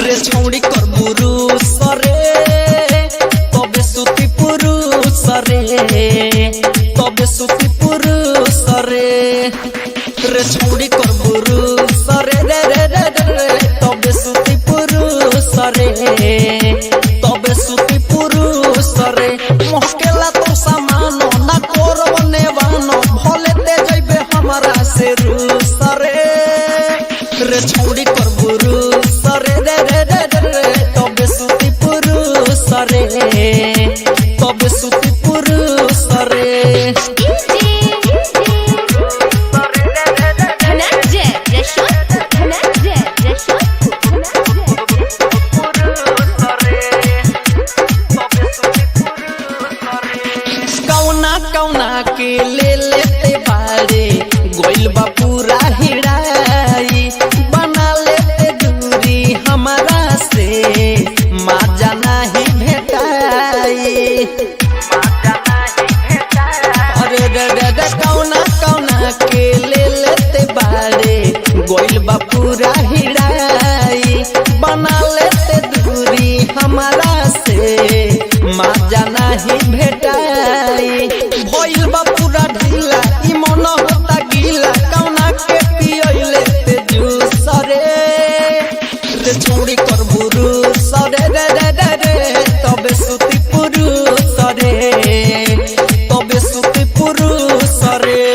रे छौड़ी कर बुरुस रे तबे सुती पुरुष रे तबे सुती पुरुष रे रे छौड़ी कर बुरुस रे रे रे रे तबे सुती पुरुष रे तबे सुती पुरुष रे मोहकेला तो सामान ना करवने वानो भले ते जइबे हमरा से रूस रे रे छौड़ी कर बुरुस रे रे रे रे तबे सुती पुरुष रे तबे सुती पुरुष रे कौना के ले लेते बारे गोइल बा पूरा हिड़ाई बना लेते दूरी हमारा से माजा नहीं भेटाई अरे रे रे रे कौना के ले लेते बारे गोइल बा पूरा हिड़ाई बना लेते दूरी हमारा से माजा नहीं भेटाई भइल बा पूरा ढीला ई मन होता गीला कौना के पियले ते जूस रे रे छौड़ी कर बुरुस रे रे रे रे तबे सुती पुरुष रे तबे सुती पुरुष रे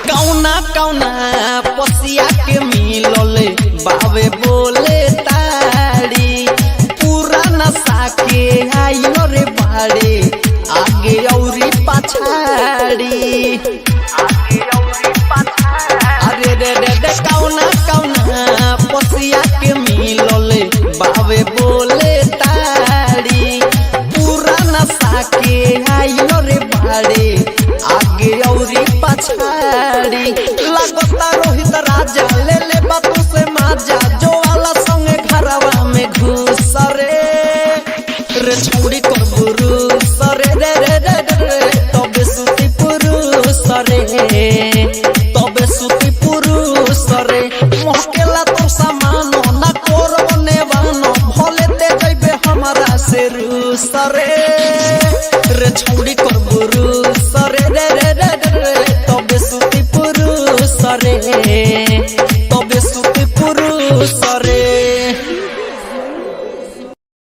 कौना पसिया के मिलले बावे बोले ताड़ी पूरा नशा के आइल रे बाड़े आगे औरी पछाड़ी अरे रे रे रे कौना पसिया के मिलले बावे बोले ताड़ी पूरा नशा के आइल रे बाड़े आगे औरी पछाड़ी लगता रोहित राजा ले ले बातों से माजा जो वाला संगे घरवा में घुस रे छौड़ी कर बुरुस रे रे रे रे तबे सुती पुरुष रे तबे सुती पुरुष रे मोहकेला तो सामान ना करवने वानो भले ते जइबे हमरा से रूस रे छौड़ी कर बुरुस रे रे रे रे तबे सुती पुरुष रे तबे सुती पुरुष